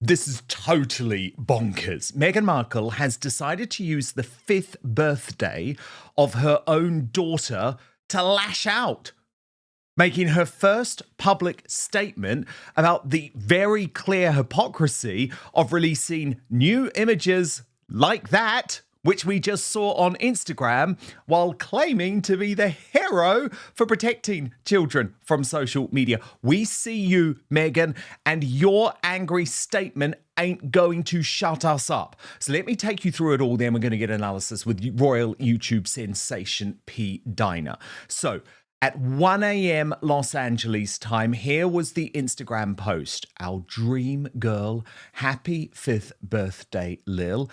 This is totally bonkers. Meghan Markle has decided to use the 5th birthday of her own daughter to lash out, making her first public statement about the very clear hypocrisy of releasing new images like that, which we just saw on Instagram, while claiming to be the hero for protecting children from social media. We see you, Meghan, and your angry statement ain't going to shut us up. So let me take you through it all, then we're going to get analysis with royal YouTube sensation P. Diner. So, at 1 a.m. Los Angeles time, here was the Instagram post. Our dream girl, happy 5th birthday, Lil.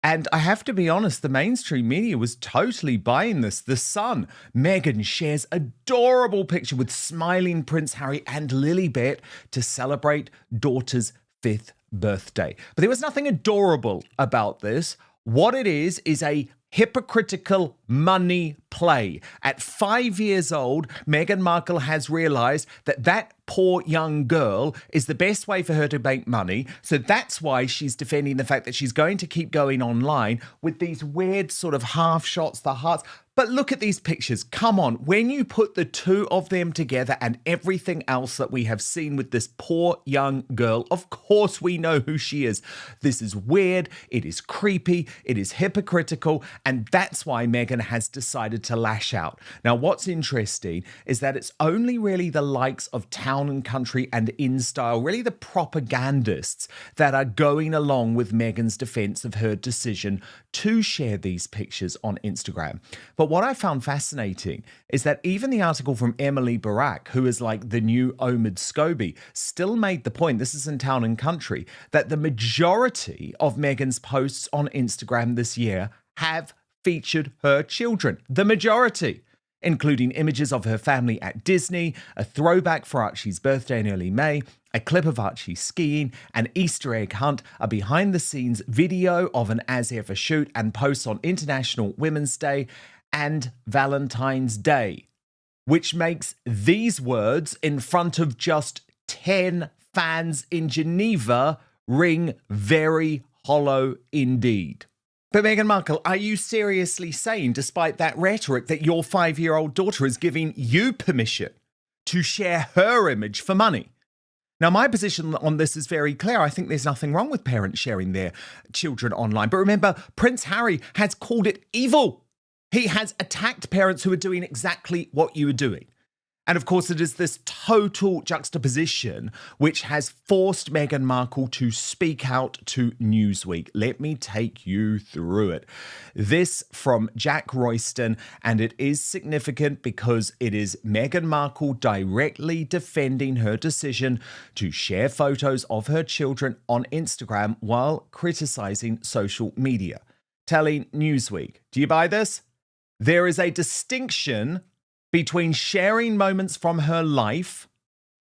And I have to be honest, the mainstream media was totally buying this. The Sun, Meghan shares adorable picture with smiling Prince Harry and Lilibet to celebrate daughter's 5th birthday. But there was nothing adorable about this. What it is a hypocritical money play. At 5 years old, Meghan Markle has realised that poor young girl is the best way for her to make money. So that's why she's defending the fact that she's going to keep going online with these weird sort of half shots, the hearts. But look at these pictures. Come on. When you put the two of them together and everything else that we have seen with this poor young girl, of course we know who she is. This is weird. It is creepy. It is hypocritical. And that's why Meghan has decided to lash out. Now, what's interesting is that it's only really the likes of Town and Country and InStyle, really the propagandists, that are going along with Meghan's defense of her decision to share these pictures on Instagram. But what I found fascinating is that even the article from Emily Barak, who is like the new Omid Scobie, still made the point, this is in Town and Country, that the majority of Meghan's posts on Instagram this year have featured her children. The majority, including images of her family at Disney, a throwback for Archie's birthday in early May, a clip of Archie skiing, an Easter egg hunt, a behind-the-scenes video of an as-ever shoot, and posts on International Women's Day and Valentine's Day, which makes these words in front of just 10 fans in Geneva ring very hollow indeed. But Meghan Markle, are you seriously saying, despite that rhetoric, that your 5-year-old daughter is giving you permission to share her image for money? Now, my position on this is very clear. I think there's nothing wrong with parents sharing their children online. But remember, Prince Harry has called it evil. He has attacked parents who are doing exactly what you are doing. And of course, it is this total juxtaposition which has forced Meghan Markle to speak out to Newsweek. Let me take you through it. This from Jack Royston, and it is significant because it is Meghan Markle directly defending her decision to share photos of her children on Instagram while criticising social media. Telling Newsweek, do you buy this? There is a distinction between sharing moments from her life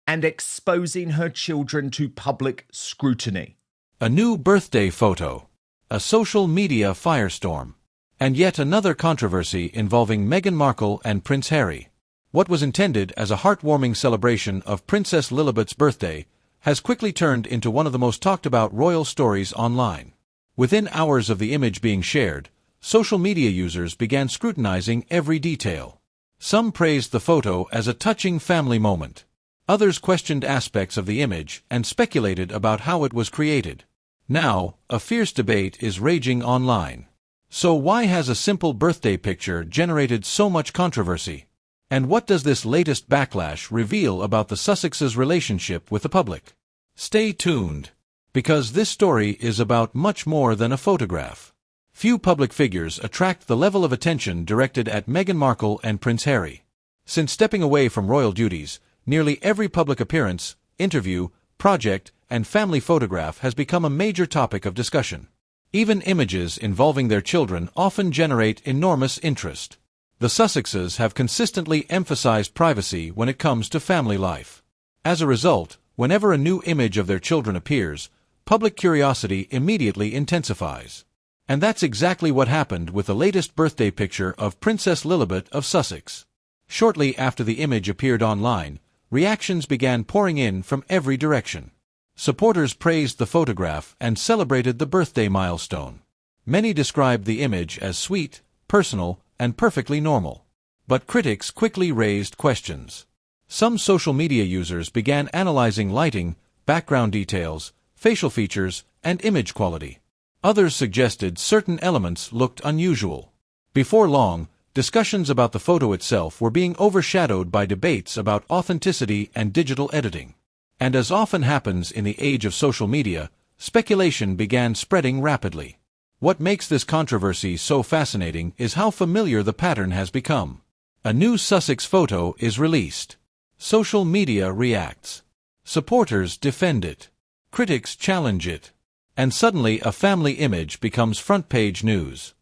and exposing her children to public scrutiny. A new birthday photo, a social media firestorm, and yet another controversy involving Meghan Markle and Prince Harry. What was intended as a heartwarming celebration of Princess Lilibet's birthday has quickly turned into one of the most talked about royal stories online. Within hours of the image being shared, social media users began scrutinizing every detail. Some praised the photo as a touching family moment. Others questioned aspects of the image and speculated about how it was created. Now, a fierce debate is raging online. So why has a simple birthday picture generated so much controversy? And what does this latest backlash reveal about the Sussexes' relationship with the public? Stay tuned, because this story is about much more than a photograph. Few public figures attract the level of attention directed at Meghan Markle and Prince Harry. Since stepping away from royal duties, nearly every public appearance, interview, project, and family photograph has become a major topic of discussion. Even images involving their children often generate enormous interest. The Sussexes have consistently emphasized privacy when it comes to family life. As a result, whenever a new image of their children appears, public curiosity immediately intensifies. And that's exactly what happened with the latest birthday picture of Princess Lilibet of Sussex. Shortly after the image appeared online, reactions began pouring in from every direction. Supporters praised the photograph and celebrated the birthday milestone. Many described the image as sweet, personal, and perfectly normal. But critics quickly raised questions. Some social media users began analyzing lighting, background details, facial features, and image quality. Others suggested certain elements looked unusual. Before long, discussions about the photo itself were being overshadowed by debates about authenticity and digital editing. And as often happens in the age of social media, speculation began spreading rapidly. What makes this controversy so fascinating is how familiar the pattern has become. A new Sussex photo is released. Social media reacts. Supporters defend it. Critics challenge it. And suddenly a family image becomes front-page news.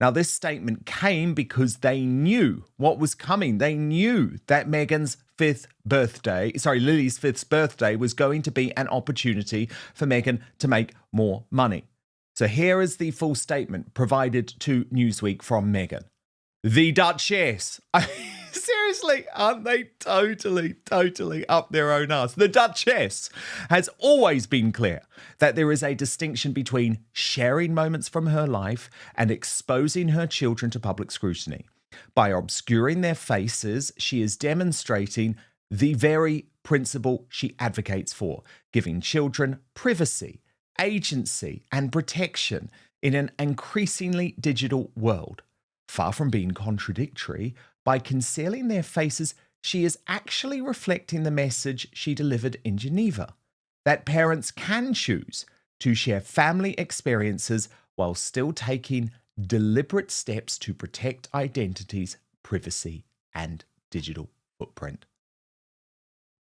Now, this statement came because they knew what was coming. They knew that Lili's fifth birthday was going to be an opportunity for Meghan to make more money. So here is the full statement provided to Newsweek from Meghan. The Duchess. Seriously, aren't they totally up their own arse? The Duchess has always been clear that there is a distinction between sharing moments from her life and exposing her children to public scrutiny. By obscuring their faces, she is demonstrating the very principle she advocates for, giving children privacy, agency, and protection in an increasingly digital world. Far from being contradictory, by concealing their faces, she is actually reflecting the message she delivered in Geneva, that parents can choose to share family experiences while still taking deliberate steps to protect identities, privacy, and digital footprint.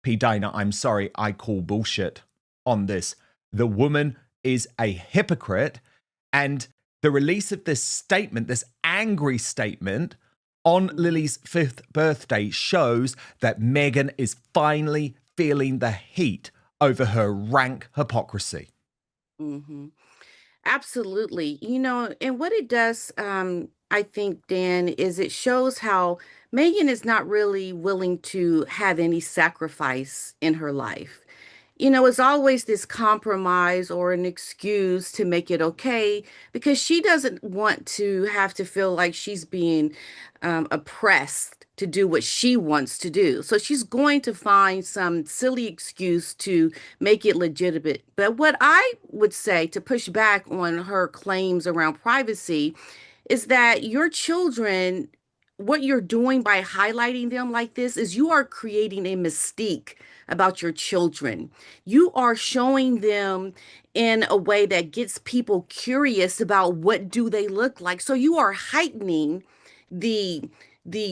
P. Dana, I'm sorry, I call bullshit on this. The woman is a hypocrite, and the release of this statement, this angry statement, on Lili's 5th birthday shows that Meghan is finally feeling the heat over her rank hypocrisy. Mm-hmm. Absolutely. And what it does, I think, Dan, is it shows how Megan is not really willing to have any sacrifice in her life. It's always this compromise or an excuse to make it okay because she doesn't want to have to feel like she's being oppressed to do what she wants to do. So she's going to find some silly excuse to make it legitimate. But what I would say to push back on her claims around privacy is that your children, what you're doing by highlighting them like this is you are creating a mystique about your children. You are showing them in a way that gets people curious about what do they look like. So you are heightening the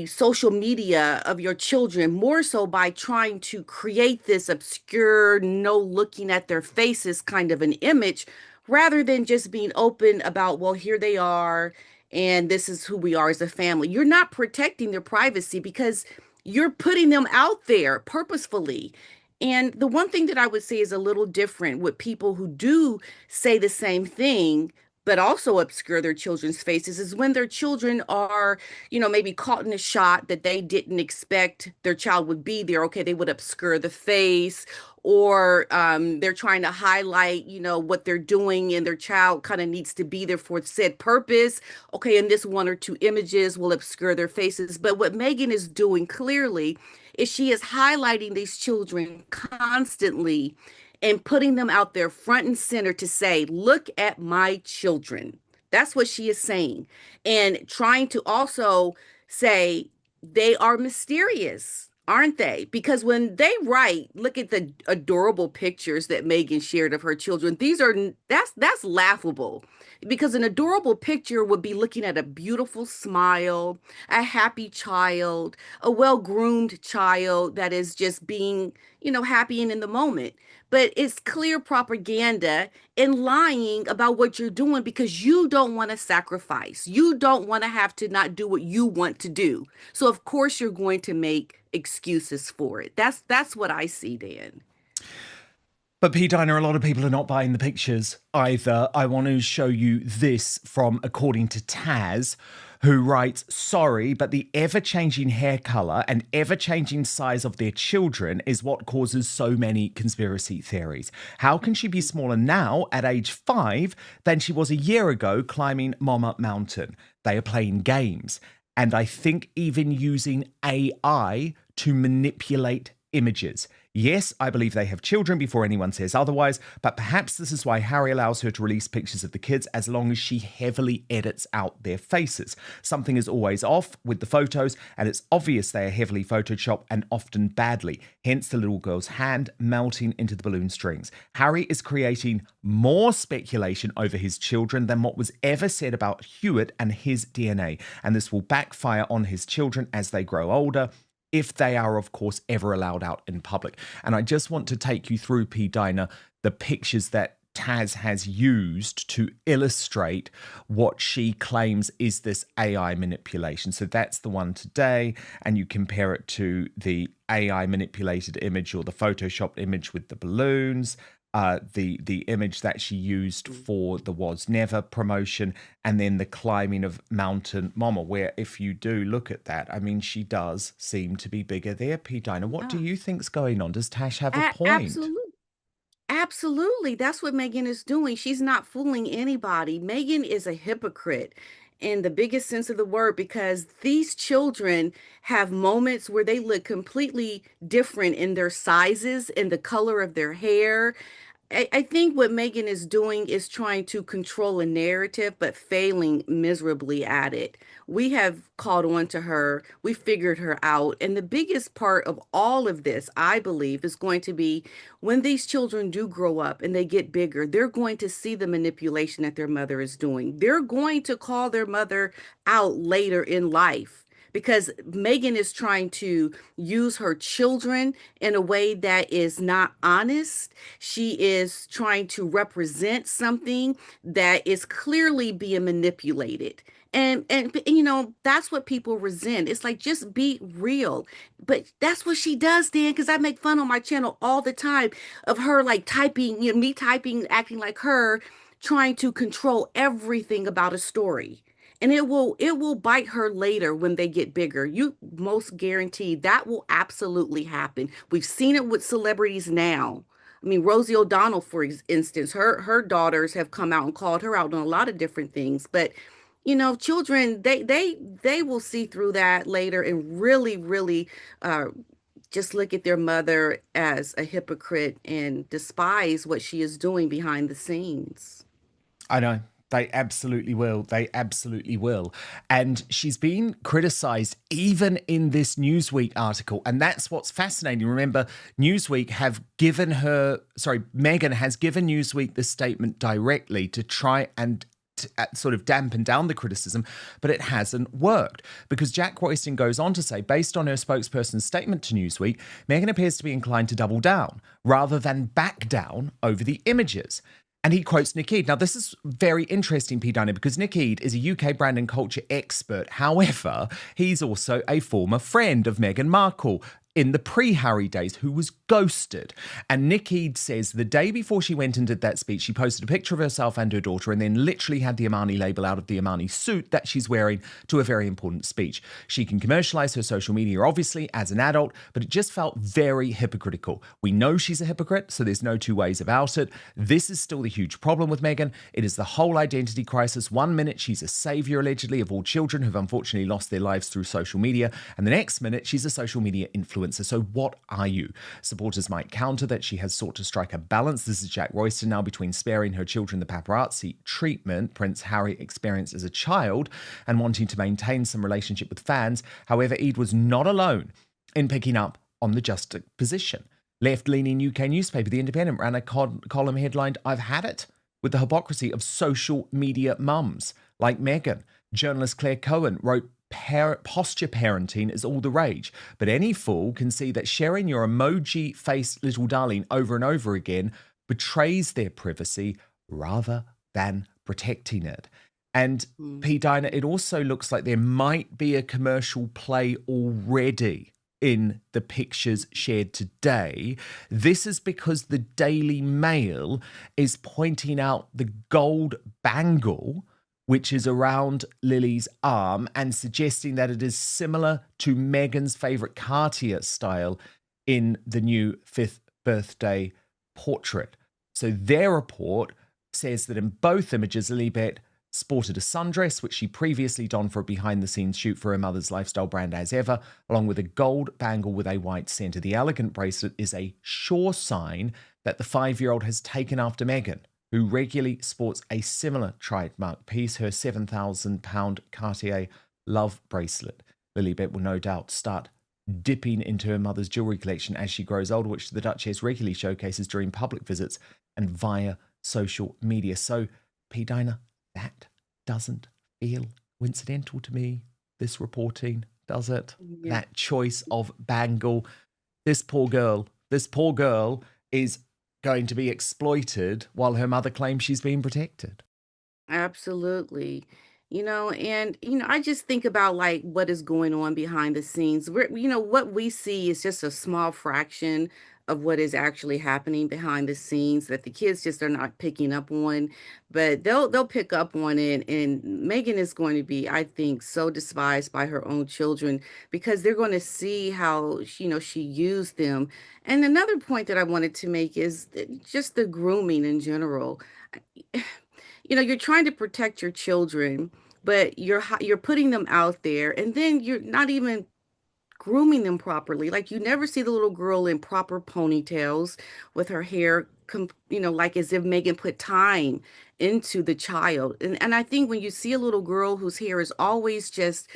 social media of your children more so by trying to create this obscure, no looking at their faces kind of an image rather than just being open about, well, here they are and this is who we are as a family. You're not protecting their privacy because you're putting them out there purposefully. And the one thing that I would say is a little different with people who do say the same thing, but also obscure their children's faces is when their children are, maybe caught in a shot that they didn't expect their child would be there. Okay, they would obscure the face or they're trying to highlight, what they're doing and their child kind of needs to be there for said purpose. Okay, and this one or two images will obscure their faces. But what Meghan is doing clearly is she is highlighting these children constantly and putting them out there front and center to say, look at my children. That's what she is saying. And trying to also say they are mysterious, aren't they? Because when they write, look at the adorable pictures that Meghan shared of her children. That's laughable. Because an adorable picture would be looking at a beautiful smile, a happy child, a well-groomed child that is just being, happy and in the moment. But it's clear propaganda and lying about what you're doing because you don't want to sacrifice. You don't want to have to not do what you want to do. So of course you're going to make excuses for it. That's what I see, Dan. But P. Diner, a lot of people are not buying the pictures either. I want to show you this from according to Taz. who writes, sorry, but the ever-changing hair colour and ever-changing size of their children is what causes so many conspiracy theories. How can she be smaller now at age 5 than she was a year ago climbing Mama Mountain? They are playing games, and I think even using AI to manipulate images. Yes, I believe they have children before anyone says otherwise, but perhaps this is why Harry allows her to release pictures of the kids as long as she heavily edits out their faces. Something is always off with the photos, and it's obvious they are heavily photoshopped and often badly, hence the little girl's hand melting into the balloon strings. Harry is creating more speculation over his children than what was ever said about Hewitt and his DNA, and this will backfire on his children as they grow older, if they are, of course, ever allowed out in public. And I just want to take you through, P. Dinah, the pictures that Taz has used to illustrate what she claims is this AI manipulation. So that's the one today, and you compare it to the AI manipulated image or the photoshopped image with the balloons, the image that she used for the Was Never promotion, and then the climbing of Mountain Mama, where if you do look at that, I mean, she does seem to be bigger there. P. Dinah, what do you think's going on? Does Tash have a point? Absolutely. Absolutely. That's what Meghan is doing. She's not fooling anybody. Meghan is a hypocrite in the biggest sense of the word, because these children have moments where they look completely different in their sizes and the color of their hair. I think what Meghan is doing is trying to control a narrative, but failing miserably at it. We have caught on to her. We figured her out. And the biggest part of all of this, I believe, is going to be when these children do grow up and they get bigger, they're going to see the manipulation that their mother is doing. They're going to call their mother out later in life, because Meghan is trying to use her children in a way that is not honest. She is trying to represent something that is clearly being manipulated. And you know, that's what people resent. It's like, just be real. But that's what she does, Dan, because I make fun on my channel all the time of her like typing, you know, me typing, acting like her, trying to control everything about a story. And it will bite her later when they get bigger. You most guarantee that will absolutely happen. We've seen it with celebrities now. I mean, Rosie O'Donnell, for instance, her daughters have come out and called her out on a lot of different things. But you know, children, they will see through that later and really, really just look at their mother as a hypocrite and despise what she is doing behind the scenes. I know. They absolutely will. They absolutely will. And she's been criticised even in this Newsweek article. And that's what's fascinating. Remember, Meghan has given Newsweek the statement directly to try and sort of dampen down the criticism, but it hasn't worked, because Jack Royston goes on to say, based on her spokesperson's statement to Newsweek, Meghan appears to be inclined to double down rather than back down over the images. And he quotes Nick Eade. Now, this is very interesting, P. Dinah, because Nick Eade is a UK brand and culture expert. However, he's also a former friend of Meghan Markle in the pre-Harry days, who was ghosted. And Nick Eade says the day before she went and did that speech, she posted a picture of herself and her daughter and then literally had the Armani label out of the Armani suit that she's wearing to a very important speech. She can commercialize her social media, obviously, as an adult, but it just felt very hypocritical. We know she's a hypocrite, so there's no two ways about it. This is still the huge problem with Meghan. It is the whole identity crisis. 1 minute, she's a savior, allegedly, of all children who've unfortunately lost their lives through social media. And the next minute, she's a social media influencer. So what are you? Supporters might counter that she has sought to strike a balance. This is Jack Royston now, between sparing her children the paparazzi treatment Prince Harry experienced as a child and wanting to maintain some relationship with fans. However, Eade was not alone in picking up on the juxtaposition. Left-leaning UK newspaper The Independent ran a column headlined, "I've had it," with the hypocrisy of social media mums like Meghan. Journalist Claire Cohen wrote, posture parenting is all the rage, but any fool can see that sharing your emoji-faced little darling over and over again betrays their privacy rather than protecting it. And P. Dinah, it also looks like there might be a commercial play already in the pictures shared today. This is because the Daily Mail is pointing out the gold bangle which is around Lily's arm and suggesting that it is similar to Meghan's favourite Cartier style in the new 5th birthday portrait. So their report says that in both images, Lilibet sported a sundress, which she previously donned for a behind-the-scenes shoot for her mother's lifestyle brand As Ever, along with a gold bangle with a white centre. The elegant bracelet is a sure sign that the 5-year-old has taken after Meghan, who regularly sports a similar trademark piece, her £7,000 Cartier love bracelet. Lilibet will no doubt start dipping into her mother's jewellery collection as she grows older, which the Duchess regularly showcases during public visits and via social media. So, P. Dinah, that doesn't feel coincidental to me, this reporting, does it? Yeah. That choice of bangle. This poor girl is going to be exploited while her mother claims she's being protected. Absolutely. I just think about like what is going on behind the scenes. What we see is just a small fraction of what is actually happening behind the scenes that the kids just are not picking up on, but they'll pick up on it. And Meghan is going to be, I think, so despised by her own children because they're going to see how she used them. And another point that I wanted to make is just the grooming in general. You're trying to protect your children, but you're putting them out there, and then you're not even grooming them properly. Like you never see the little girl in proper ponytails with her hair, like as if Meghan put time into the child. And I think when you see a little girl whose hair is always just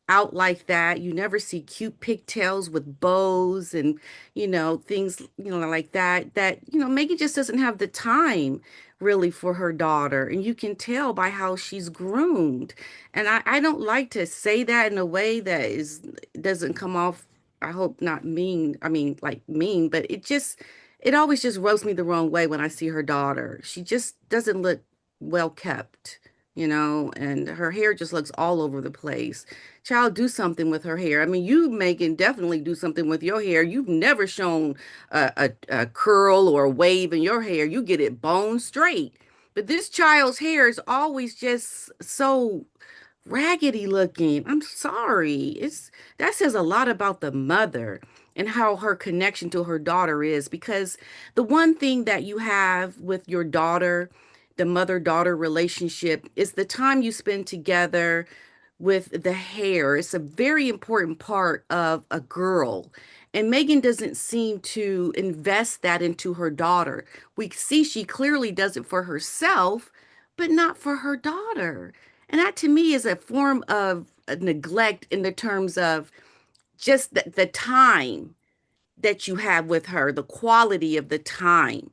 out like that, you never see cute pigtails with bows and things like that Meghan just doesn't have the time really for her daughter, and you can tell by how she's groomed. And I don't like to say that in a way that doesn't come off, I hope not mean, I mean like mean, but it always just rubs me the wrong way when I see her daughter. She just doesn't look well kept, and her hair just looks all over the place. Child, do something with her hair. I mean, you, Megan, definitely do something with your hair. You've never shown a curl or a wave in your hair. You get it bone straight. But this child's hair is always just so raggedy looking. I'm sorry. That says a lot about the mother and how her connection to her daughter is, because the one thing that you have with your daughter, the mother-daughter relationship, is the time you spend together with the hair. It's a very important part of a girl. And Meghan doesn't seem to invest that into her daughter. We see she clearly does it for herself, but not for her daughter. And that to me is a form of neglect in the terms of just the time that you have with her, the quality of the time.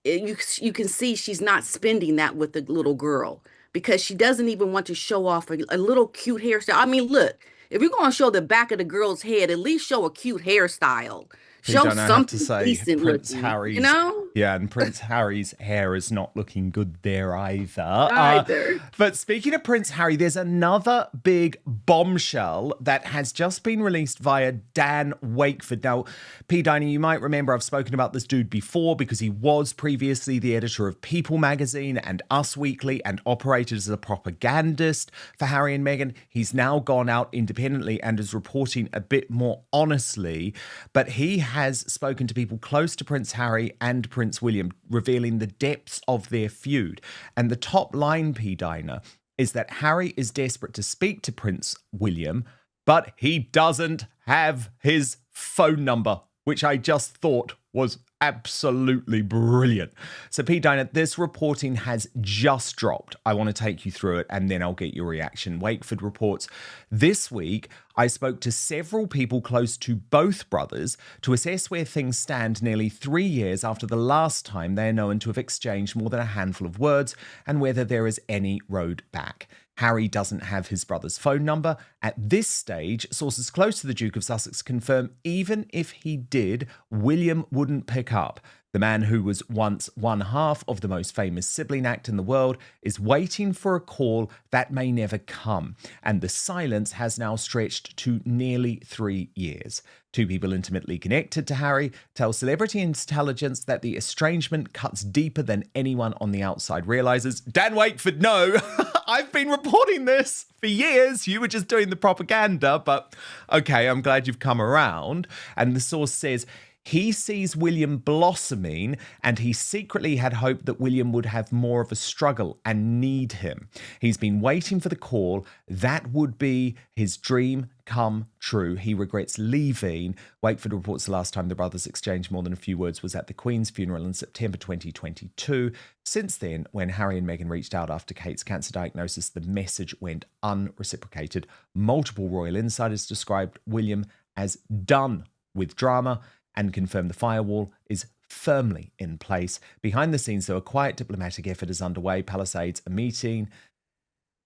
You can see she's not spending that with the little girl because she doesn't even want to show off a little cute hairstyle. I mean, look, if you're going to show the back of the girl's head, at least show a cute hairstyle. Show something decent Prince looking, Harry's, Yeah, and Prince Harry's hair is not looking good there either. But speaking of Prince Harry, there's another big bombshell that has just been released via Dan Wakeford. Now, P. Dinah, you might remember I've spoken about this dude before because he was previously the editor of People magazine and Us Weekly and operated as a propagandist for Harry and Meghan. He's now gone out independently and is reporting a bit more honestly, but he has spoken to people close to Prince Harry and Prince William, revealing the depths of their feud. And the top line, P. Dinah, is that Harry is desperate to speak to Prince William, but he doesn't have his phone number, which I just thought was absolutely brilliant. So, P. Dinah, this reporting has just dropped. I want to take you through it and then I'll get your reaction. Wakeford reports, this week, I spoke to several people close to both brothers to assess where things stand nearly 3 years after the last time they are known to have exchanged more than a handful of words and whether there is any road back. Harry doesn't have his brother's phone number. At this stage, sources close to the Duke of Sussex confirm even if he did, William wouldn't pick up. The man who was once one half of the most famous sibling act in the world is waiting for a call that may never come. And the silence has now stretched to nearly 3 years. Two people intimately connected to Harry tell Celebrity Intelligence that the estrangement cuts deeper than anyone on the outside realizes. Dan Wakeford, no! I've been reporting this for years. You were just doing the propaganda, but okay, I'm glad you've come around. And the source says he sees William blossoming, and he secretly had hoped that William would have more of a struggle and need him. He's been waiting for the call. That would be his dream come true. He regrets leaving. Wakeford reports the last time the brothers exchanged more than a few words was at the Queen's funeral in September 2022. Since then, when Harry and Meghan reached out after Kate's cancer diagnosis, the message went unreciprocated. Multiple royal insiders described William as done with drama and confirmed the firewall is firmly in place. Behind the scenes, though, a quiet diplomatic effort is underway. Palisades are meeting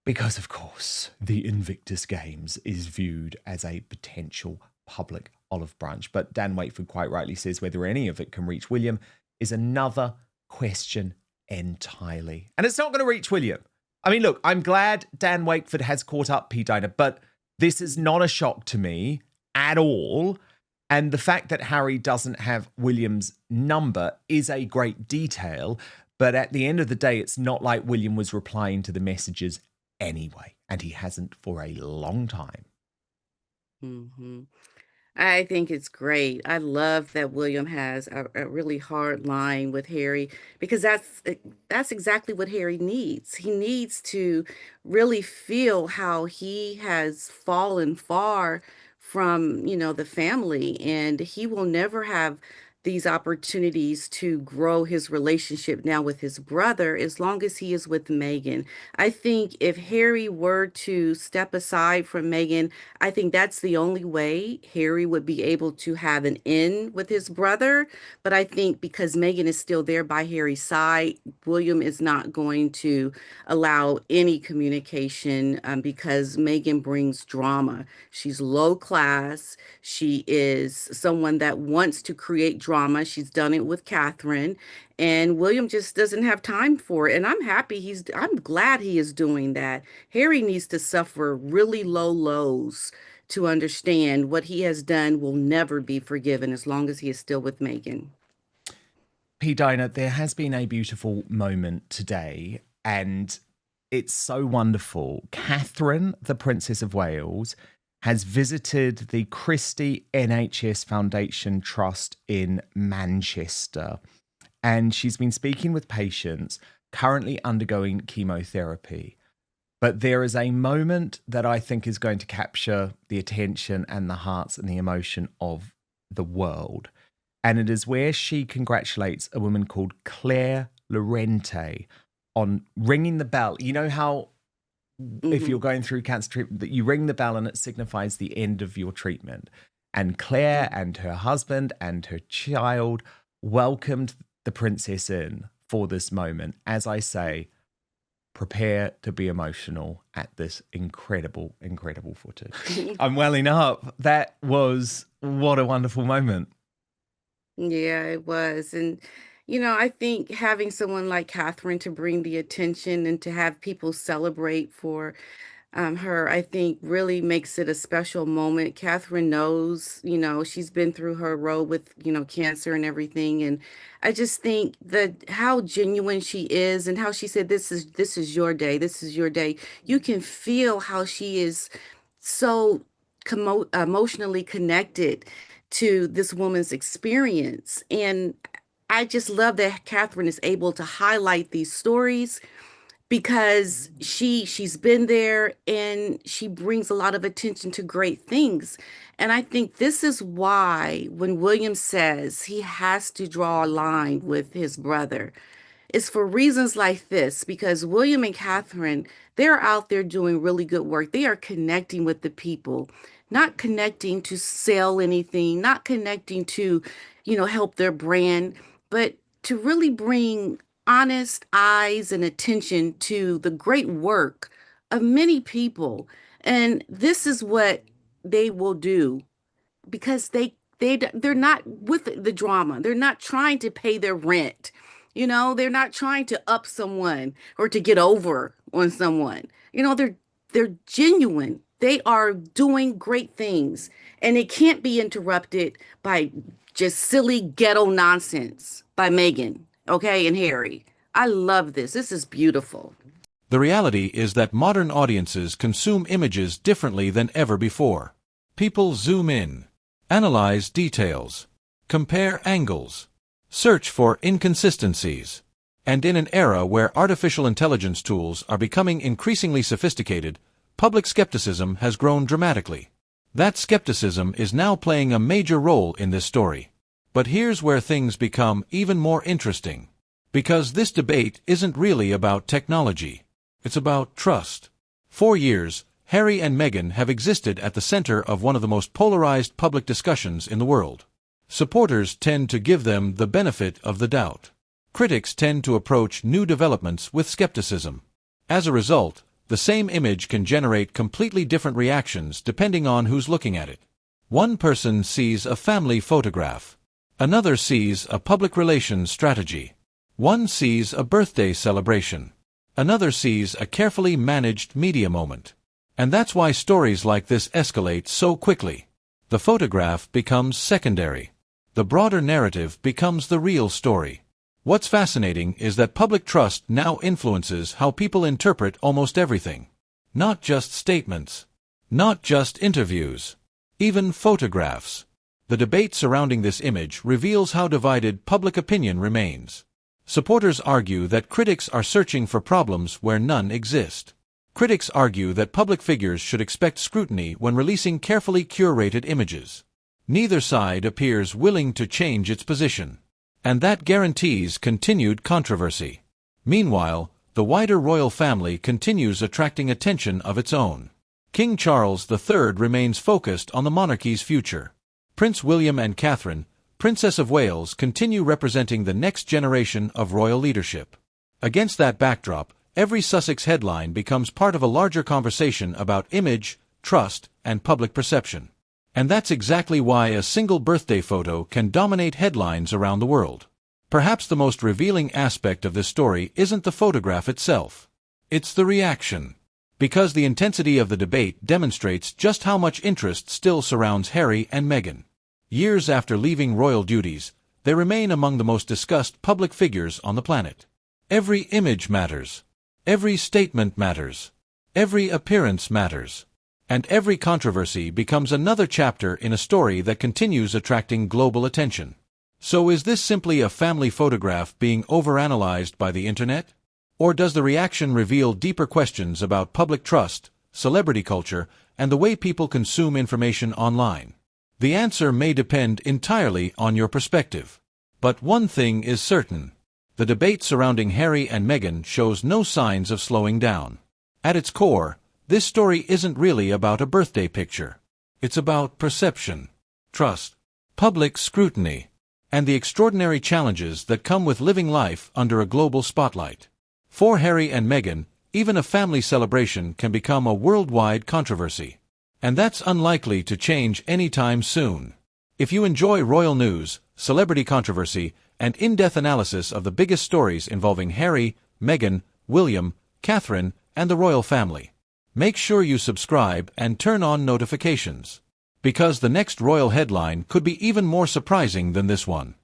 because, of course, the Invictus Games is viewed as a potential public olive branch. But Dan Wakeford quite rightly says whether any of it can reach William is another question entirely. And it's not going to reach William. I mean, look, I'm glad Dan Wakeford has caught up, P. Dinah, but this is not a shock to me at all. And the fact that Harry doesn't have William's number is a great detail. But at the end of the day, it's not like William was replying to the messages anyway. And he hasn't for a long time. Hmm. I think it's great. I love that William has a really hard line with Harry because that's exactly what Harry needs. He needs to really feel how he has fallen far from, the family, and he will never have these opportunities to grow his relationship now with his brother as long as he is with Meghan. I think if Harry were to step aside from Meghan, I think that's the only way Harry would be able to have an in with his brother. But I think because Meghan is still there by Harry's side, William is not going to allow any communication because Meghan brings drama. She's low class. She is someone that wants to create drama. She's done it with Catherine, and William just doesn't have time for it. And I'm glad he is doing that. Harry needs to suffer really low lows to understand what he has done will never be forgiven as long as he is still with Meghan. P. Dinah, there has been a beautiful moment today, and it's so wonderful. Catherine, the Princess of Wales, has visited the Christie NHS Foundation Trust in Manchester, and she's been speaking with patients currently undergoing chemotherapy. But there is a moment that I think is going to capture the attention and the hearts and the emotion of the world. And it is where she congratulates a woman called Claire Lorente on ringing the bell. You know how if you're going through cancer treatment, that you ring the bell and it signifies the end of your treatment. And Claire and her husband and her child welcomed the princess in for this moment. As I say, prepare to be emotional at this incredible, incredible footage. I'm welling up. That was, what a wonderful moment. Yeah, it was. And, I think having someone like Catherine to bring the attention and to have people celebrate for her, I think really makes it a special moment. Catherine knows, she's been through her road with, cancer and everything. And I just think that how genuine she is and how she said, this is your day. This is your day. You can feel how she is so emotionally connected to this woman's experience. And I just love that Catherine is able to highlight these stories because she's been there and she brings a lot of attention to great things. And I think this is why when William says he has to draw a line with his brother, it's for reasons like this, because William and Catherine, they're out there doing really good work. They are connecting with the people, not connecting to sell anything, not connecting to, help their brand, but to really bring honest eyes and attention to the great work of many people. And this is what they will do because they're not with the drama. They're not trying to pay their rent. They're not trying to up someone or to get over on someone. They're genuine. They are doing great things, and it can't be interrupted by just silly ghetto nonsense by Meghan, okay, and Harry. I love this. This is beautiful. The reality is that modern audiences consume images differently than ever before. People zoom in, analyze details, compare angles, search for inconsistencies. And in an era where artificial intelligence tools are becoming increasingly sophisticated, public skepticism has grown dramatically. That skepticism is now playing a major role in this story. But here's where things become even more interesting. Because this debate isn't really about technology. It's about trust. For years, Harry and Meghan have existed at the center of one of the most polarized public discussions in the world. Supporters tend to give them the benefit of the doubt. Critics tend to approach new developments with skepticism. As a result, the same image can generate completely different reactions depending on who's looking at it. One person sees a family photograph. Another sees a public relations strategy. One sees a birthday celebration. Another sees a carefully managed media moment. And that's why stories like this escalate so quickly. The photograph becomes secondary. The broader narrative becomes the real story. What's fascinating is that public trust now influences how people interpret almost everything. Not just statements. Not just interviews. Even photographs. The debate surrounding this image reveals how divided public opinion remains. Supporters argue that critics are searching for problems where none exist. Critics argue that public figures should expect scrutiny when releasing carefully curated images. Neither side appears willing to change its position. And that guarantees continued controversy. Meanwhile, the wider royal family continues attracting attention of its own. King Charles III remains focused on the monarchy's future. Prince William and Catherine, Princess of Wales, continue representing the next generation of royal leadership. Against that backdrop, every Sussex headline becomes part of a larger conversation about image, trust, and public perception. And that's exactly why a single birthday photo can dominate headlines around the world. Perhaps the most revealing aspect of this story isn't the photograph itself. It's the reaction. Because the intensity of the debate demonstrates just how much interest still surrounds Harry and Meghan. Years after leaving royal duties, they remain among the most discussed public figures on the planet. Every image matters. Every statement matters. Every appearance matters. And every controversy becomes another chapter in a story that continues attracting global attention. So is this simply a family photograph being overanalyzed by the internet? Or does the reaction reveal deeper questions about public trust, celebrity culture, and the way people consume information online? The answer may depend entirely on your perspective. But one thing is certain. The debate surrounding Harry and Meghan shows no signs of slowing down. At its core, this story isn't really about a birthday picture. It's about perception, trust, public scrutiny, and the extraordinary challenges that come with living life under a global spotlight. For Harry and Meghan, even a family celebration can become a worldwide controversy. And that's unlikely to change anytime soon. If you enjoy royal news, celebrity controversy, and in-depth analysis of the biggest stories involving Harry, Meghan, William, Catherine, and the royal family, make sure you subscribe and turn on notifications. Because the next royal headline could be even more surprising than this one.